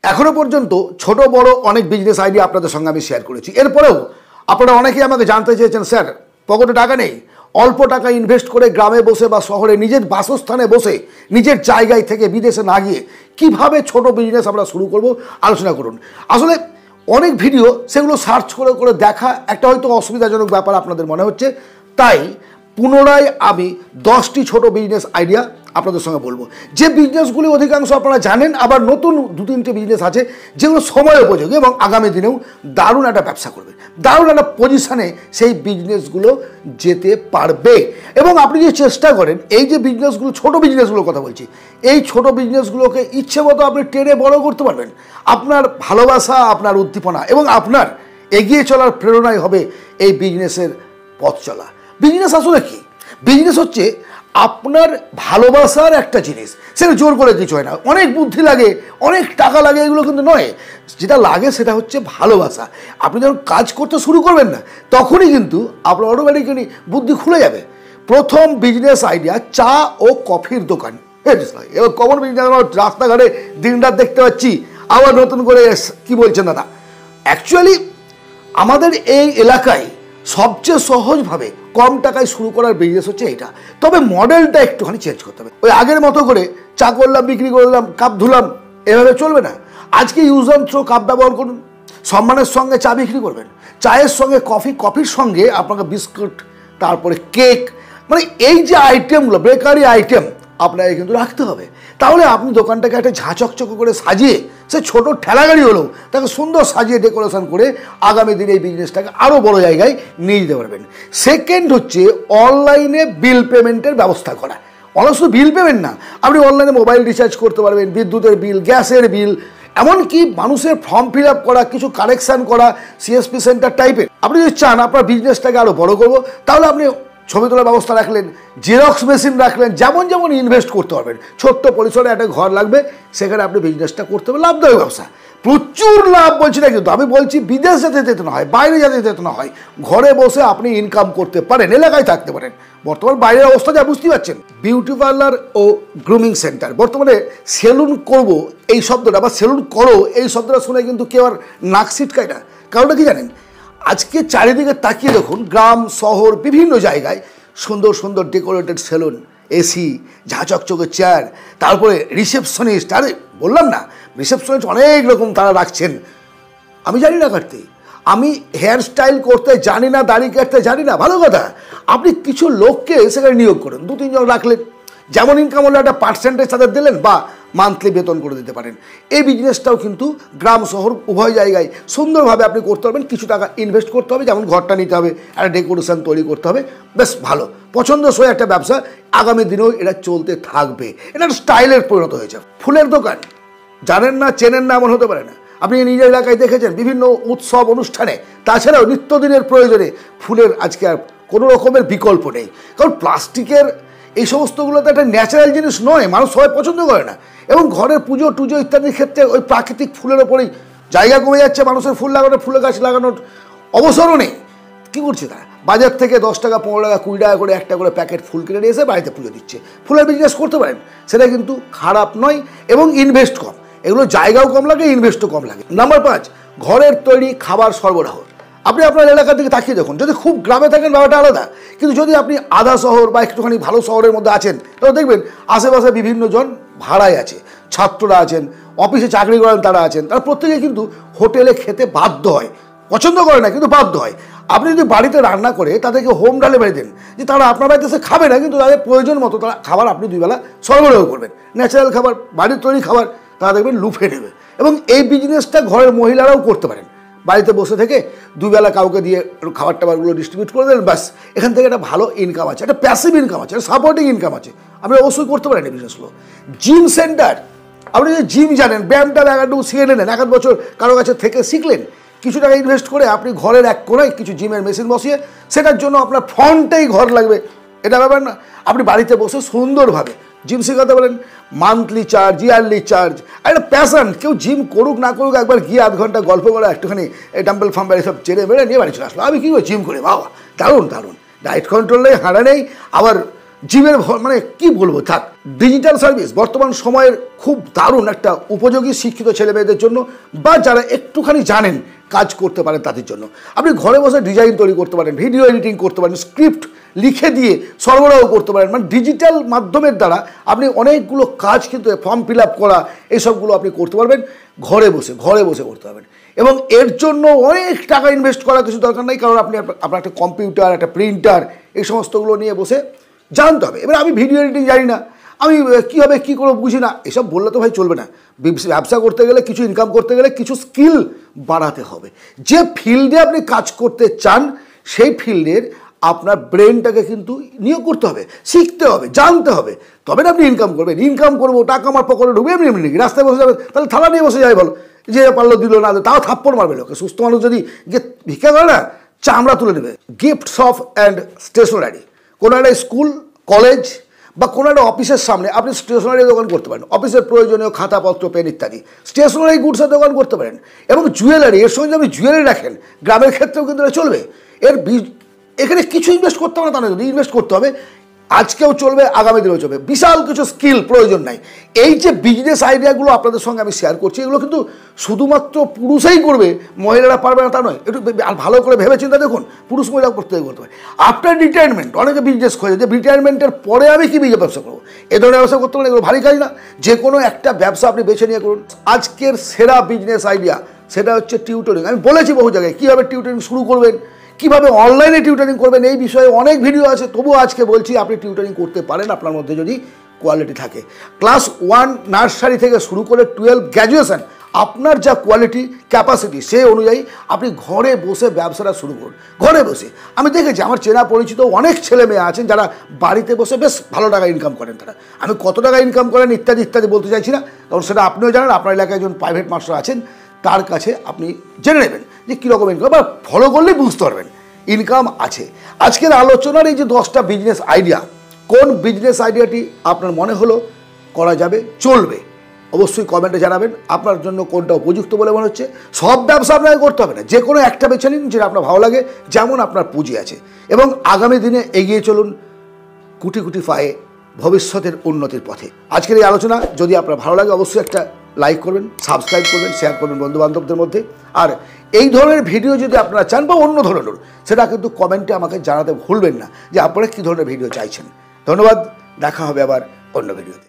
এখনো পর্যন্ত ছোট বড় অনেক বিজনেস আইডিয়া আপনাদের সঙ্গে আমি শেয়ার করেছি। এরপরেও আপনারা অনেকেই আমাকে জানতে চেয়েছেন, স্যার পকেটে টাকা নেই, অল্প টাকা ইনভেস্ট করে গ্রামে বসে বা শহরে নিজের বাসস্থানে বসে নিজের জায়গায় থেকে বিদেশে না গিয়ে কীভাবে ছোট বিজনেস আমরা শুরু করব, আলোচনা করুন। আসলে অনেক ভিডিও সেগুলো সার্চ করে করে দেখা একটা হয়তো অসুবিধাজনক ব্যাপার আপনাদের মনে হচ্ছে, তাই পুনরায় আমি 10টি ছোট বিজনেস আইডিয়া আপনাদের সঙ্গে বলবো, যে বিজনেসগুলি অধিকাংশ আপনারা জানেন, আবার নতুন 2-3টে বিজনেস আছে যেগুলো সময় উপযোগী এবং আগামী দিনেও দারুণ একটা ব্যবসা করবে, দারুণ একটা পজিশানে সেই বিজনেসগুলো যেতে পারবে। এবং আপনি যে চেষ্টা করেন এই যে বিজনেসগুলো, ছোট বিজনেসগুলোর কথা বলছি, এই ছোট বিজনেসগুলোকে ইচ্ছে মতো আপনি টেনে বড় করতে পারবেন। আপনার ভালোবাসা, আপনার উদ্দীপনা এবং আপনার এগিয়ে চলার প্রেরণাই হবে এই বিজনেসের পথ চলা। বিজনেস আসলে কি? বিজনেস হচ্ছে আপনার ভালোবাসার একটা জিনিস, সেটা জোর করে কিছু হয় না, অনেক বুদ্ধি লাগে, অনেক টাকা লাগে, এগুলো কিন্তু নয়। যেটা লাগে সেটা হচ্ছে ভালোবাসা। আপনি যখন কাজ করতে শুরু করবেন না, তখনই কিন্তু আপনার অটোমেটিক্যালি বুদ্ধি খুলে যাবে। প্রথম বিজনেস আইডিয়া, চা ও কফির দোকান। এবার কমন বিজনেস, রাস্তাঘাটে দিনরাত দেখতে পাচ্ছি, আবার নতুন করে কি বলছেন দাদা। অ্যাকচুয়ালি আমাদের এই এলাকায় সবচেয়ে সহজভাবে কম টাকায় শুরু করার বিজনেস হচ্ছে এটা। তবে মডেলটা একটুখানি চেঞ্জ করতে হবে। ওই আগের মতো করে চা করলাম, বিক্রি করলাম, কাপ ধুলাম, এভাবে চলবে না। আজকে ইউজ অ্যান্ড থ্রো কাপ ব্যবহার করুন, সম্মানের সঙ্গে চা বিক্রি করবেন, চায়ের সঙ্গে কফি, কফির সঙ্গে আপনাকে বিস্কুট, তারপরে কেক, মানে এই যে আইটেমগুলো, বেকারি আইটেম আপনাকে কিন্তু রাখতে হবে। তাহলে আপনি দোকানটাকে একটা ঝাঁচকচক করে সাজিয়ে, সে ছোটো ঠেলাগাড়ি হলেও তাকে সুন্দর সাজিয়ে ডেকোরেশন করে আগামী দিনে এই বিজনেসটাকে আরও বড় জায়গায় নিয়ে যেতে পারবেন। সেকেন্ড হচ্ছে অনলাইনে বিল পেমেন্টের ব্যবস্থা করা। অনেক শুধু বিল পেমেন্ট না, আপনি অনলাইনে মোবাইল রিচার্জ করতে পারবেন, বিদ্যুতের বিল, গ্যাসের বিল, এমনকি মানুষের ফর্ম ফিল আপ করা, কিছু কালেকশান করা, সিএসপি সেন্টার টাইপের। আপনি যদি চান আপনার বিজনেসটাকে আরও বড় করবো, তাহলে আপনি ছবি তোলার ব্যবস্থা রাখলেন, জেরক্স মেশিন রাখলেন, যেমন যেমন ইনভেস্ট করতে পারবেন। ছোট্ট পরিসরে একটা ঘর লাগবে, সেখানে আপনি বিজনেসটা করতে হবে, লাভদায়ক ব্যবসা, প্রচুর লাভ বলছি না কিন্তু, আমি বলছি বিদেশ যাতে যেতে না হয়, বাইরে যাতে যেতে না হয়, ঘরে বসে আপনি ইনকাম করতে পারেন, এলাকায় থাকতে পারেন। বর্তমান বাইরের অবস্থা যা বুঝতেই পারছেন। বিউটি পার্লার ও গ্রুমিং সেন্টার, বর্তমানে সেলুন করব এই শব্দটা বা সেলুন করো এই শব্দটা শুনে কিন্তু কেউ আর নাক ছিটকায় না। কারণটা কি জানেন? আজকে চারিদিকে তাকিয়ে দেখুন, গ্রাম শহর বিভিন্ন জায়গায় সুন্দর সুন্দর ডেকোরেটেড সেলুন, এসি, ঝাঁচকচকে চেয়ার, তারপরে রিসেপশনিস্ট। আরে বললাম না, রিসেপশনিস্ট অনেক রকম তারা রাখছেন। আমি জানি না কাটতে, আমি হেয়ার স্টাইল করতে জানি না, দাড়ি কাটতে জানি না, ভালো কথা, আপনি কিছু লোককে সেখানে নিয়োগ করুন, 2-3 জন রাখলেন, যেমন ইনকাম হলে একটা পার্সেন্টেজ তাদের দিলেন বা মান্থলি বেতন করে দিতে পারেন। এই বিজনেসটাও কিন্তু গ্রাম শহর উভয় জায়গায় সুন্দরভাবে আপনি করতে পারবেন। কিছু টাকা ইনভেস্ট করতে হবে, যেমন ঘরটা নিতে হবে, একটা ডেকোরেশন তৈরি করতে হবে, বেশ ভালো পছন্দসই একটা ব্যবসা, আগামী দিনেও এটা চলতে থাকবে। এটা একটা স্টাইলের পরিণত হয়েছে। ফুলের দোকান, জানেন না, চেনেন না এমন হতে পারে না, আপনি নিজের এলাকায় দেখেছেন বিভিন্ন উৎসব অনুষ্ঠানে, তাছাড়াও নিত্যদিনের প্রয়োজনে ফুলের আজকে আর কোনো রকমের বিকল্প নেই। কারণ প্লাস্টিকের এই সমস্তগুলো তো একটা ন্যাচারাল জিনিস নয়, মানুষ সবাই পছন্দ করে না। এবং ঘরের পুজো টুজো ইত্যাদির ক্ষেত্রে ওই প্রাকৃতিক ফুলের ওপরেই জায়গা কমে যাচ্ছে, মানুষের ফুল লাগানোর, ফুলের গাছ লাগানোর অবসরও নেই। কী করছে তারা? বাজার থেকে 10 টাকা, 15 টাকা, 20 টাকা করে একটা করে প্যাকেট ফুল কিনে নিয়ে এসে বাড়িতে পুজো দিচ্ছে। ফুলের বিজনেস করতে পারেন, সেটা কিন্তু খারাপ নয় এবং ইনভেস্ট কম, এগুলো জায়গাও কম লাগে, ইনভেস্টও কম লাগে। নাম্বার 5, ঘরের তৈরি খাবার সরবরাহ। আপনি আপনার এলাকার দিকে তাকিয়ে দেখুন, যদি খুব গ্রামে থাকেন ব্যাপারটা আলাদা, কিন্তু যদি আপনি আধা শহর বা একটুখানি ভালো শহরের মধ্যে আছেন, তাহলে দেখবেন আশেপাশে বিভিন্ন জন ভাড়ায় আছে, ছাত্ররা আছেন, অফিসে চাকরি করেন তারা আছেন, তারা প্রত্যেকে কিন্তু হোটেলে খেতে বাধ্য হয়, পছন্দ করে না কিন্তু বাধ্য হয়। আপনি যদি বাড়িতে রান্না করে তাদেরকে হোম ডেলিভারি দেন, যে তারা আপনার বাড়িতে এসে খাবে না, কিন্তু তাদের প্রয়োজন মতো তারা খাবার আপনি 2 বেলা সরবরাহ করবেন, ন্যাচারাল খাবার, বাড়ির তৈরি খাবার, তারা দেখবেন লুফে নেবে। এবং এই বিজনেসটা ঘরের মহিলারাও করতে পারেন, বাড়িতে বসে থেকে 2 বেলা কাউকে দিয়ে খাবার টাবারগুলো ডিস্ট্রিবিউট করে দেন, ব্যাস, এখান থেকে একটা ভালো ইনকাম আছে, একটা প্যাসিভ ইনকাম আছে, একটা সাপোর্টিং ইনকাম আছে, আপনি অবশ্যই করতে পারেন এই বিজনেসগুলো। জিম সেন্টার, আপনি যদি জিম জানেন, ব্যায়ামটা একটু শিখে নিলেন, 1 বছর কারো কাছে থেকে শিখলেন, কিছু টাকা ইনভেস্ট করে আপনি ঘরের এক কোণায় কিছু জিমের মেশিন বসিয়ে, সেটার জন্য আপনার ফ্রন্টেই ঘর লাগবে, এটা ব্যাপার না, আপনি বাড়িতে বসে সুন্দরভাবে জিম শেখাতে পারেন। মান্থলি চার্জ, ইয়ারলি চার্জ, একটা প্যাশন, কেউ জিম করুক না করুক, একবার গিয়ে 1 ঘন্টা গল্প করা, একটুখানি ডাম্বেল ফাম্বেল এসব চেড়ে বেড়ে নিয়ে বাড়ি চলে আসলো, আমি কী করে জিম করি, বাবা দারুণ দারুণ, ডায়েট কন্ট্রোল নেই, হাঁড়া নেই, আবার জিমের মানে কি বলবো, থাক। ডিজিটাল সার্ভিস বর্তমান সময়ের খুব দারুণ একটা উপযোগী শিক্ষিত ছেলে মেয়েদের জন্য, বা যারা একটুখানি জানেন কাজ করতে পারেন তাদের জন্য। আপনি ঘরে বসে ডিজাইন তৈরি করতে পারেন, ভিডিও এডিটিং করতে পারেন, স্ক্রিপ্ট লিখে দিয়ে সরবরাহ করতে পারেন। মানে ডিজিটাল মাধ্যমের দ্বারা আপনি অনেকগুলো কাজ, কিন্তু ফর্ম ফিল আপ করা এইসবগুলো আপনি করতে পারবেন ঘরে বসে করতে পারবেন। এবং এর জন্য অনেক টাকা ইনভেস্ট করার কিছু দরকার নেই, কারণ আপনি আপনার একটা কম্পিউটার, একটা প্রিন্টার, এই সমস্তগুলো নিয়ে বসে জানতে হবে। এবার আমি ভিডিও এডিটিং জানি না, আমি কীভাবে কী করবো বুঝি না, এসব বললে তো ভাই চলবে না। ব্যবসা করতে গেলে, কিছু ইনকাম করতে গেলে কিছু স্কিল বাড়াতে হবে। যে ফিল্ডে আপনি কাজ করতে চান সেই ফিল্ডের আপনার ব্রেনটাকে কিন্তু নিয়োগ করতে হবে, শিখতে হবে, জানতে হবে, তবে না আপনি ইনকাম করবেন। ইনকাম করবো, টাকা আমার পকেটে ঢুকবে, এমনি নাকি রাস্তায় বসে যাবে, তাহলে থালা নিয়ে বসে যায় ভালো, যে পারলো দিল না, তাও থাপ্পড় মারবে লোকে। সুস্থ মানুষ যদি গিয়ে ভিক্ষা করে না, চামড়া তুলে নেবে। গিফটস অফ অ্যান্ড স্টেশনারি, কোনো একটা স্কুল, কলেজ বা কোনো একটা অফিসের সামনে আপনি স্টেশনারি দোকান করতে পারেন। অফিসের প্রয়োজনীয় খাতাপত্র, পেন ইত্যাদি স্টেশনারি গুডসের দোকান করতে পারেন। এবং জুয়েলারি, এর সঙ্গে যদি আপনি জুয়েলারি রাখেন, গ্রামের ক্ষেত্রেও কিন্তু এটা চলবে। এখানে কিছু ইনভেস্ট করতে হবে না, তা নয়, যদি ইনভেস্ট করতে হবে, আজকেও চলবে, আগামী দিনেও চলবে। বিশাল কিছু স্কিল প্রয়োজন নাই। এই যে বিজনেস আইডিয়াগুলো আপনাদের সঙ্গে আমি শেয়ার করছি, এগুলো কিন্তু শুধুমাত্র পুরুষই করবে, মহিলারা পারবে না তা নয়। একটু ভালো করে ভেবে চিন্তা দেখুন, পুরুষ মহিলা করতে পারে। আফটার রিটায়ারমেন্ট অনেকে বিজনেস খোঁজে, যে রিটায়ারমেন্টের পরে আমি কি ব্যবসা করবো, এ ধরনের ব্যবসা করতে পারেন। এগুলো ভারী কাজ না, যে কোনো একটা ব্যবসা আপনি বেছে নিয়ে করুন। আজকের সেরা বিজনেস আইডিয়া সেটা হচ্ছে টিউটরিং। আমি বলেছি বহু জায়গায় কীভাবে টিউটরিং শুরু করবেন, কীভাবে অনলাইনে টিউটরিং করবেন, এই বিষয়ে অনেক ভিডিও আছে। তবুও আজকে বলছি, আপনি টিউটরিং করতে পারেন আপনার মধ্যে যদি কোয়ালিটি থাকে। ক্লাস 1 নার্সারি থেকে শুরু করে 12 গ্র্যাজুয়েশন, আপনার যা কোয়ালিটি, ক্যাপাসিটি, সেই অনুযায়ী আপনি ঘরে বসে ব্যবসাটা শুরু করুন। ঘরে বসে আমি দেখেছি, আমার চেনা পরিচিত অনেক ছেলে মেয়ে আছেন যারা বাড়িতে বসে বেশ ভালো টাকা ইনকাম করেন। তারা, আমি কত টাকা ইনকাম করেন ইত্যাদি ইত্যাদি বলতে চাইছি না, কারণ সেটা আপনিও জানেন। আপনার এলাকায় একজন প্রাইভেট মাস্টার আছেন, তার কাছে আপনি জেনে নেবেন যে কীরকম ইনকাম, বা ফলো করলেই বুঝতে পারবেন ইনকাম আছে। আজকের আলোচনার এই যে 10টা বিজনেস আইডিয়া, কোন বিজনেস আইডিয়াটি আপনার মনে হলো করা যাবে, চলবে, অবশ্যই কমেন্টে জানাবেন আপনার জন্য কোনটা উপযুক্ত বলে মনে হচ্ছে। সব ব্যবসা আপনাকে করতে হবে না, যে কোনো একটা বেছে নিন যেটা আপনার ভালো লাগে, যেমন আপনার পুঁজি আছে, এবং আগামী দিনে এগিয়ে চলুন কুটি কুটি পায়ে ভবিষ্যতের উন্নতির পথে। আজকের এই আলোচনা যদি আপনার ভালো লাগে, অবশ্যই একটা লাইক করবেন, সাবস্ক্রাইব করবেন, শেয়ার করবেন বন্ধুবান্ধবদের মধ্যে। আর এই ধরনের ভিডিও যদি আপনারা চান, বা অন্য ধরনের, সেটা কিন্তু কমেন্টে আমাকে জানাতে ভুলবেন না যে আপনারা কী ধরনের ভিডিও চাইছেন। ধন্যবাদ, দেখা হবে আবার অন্য ভিডিওতে।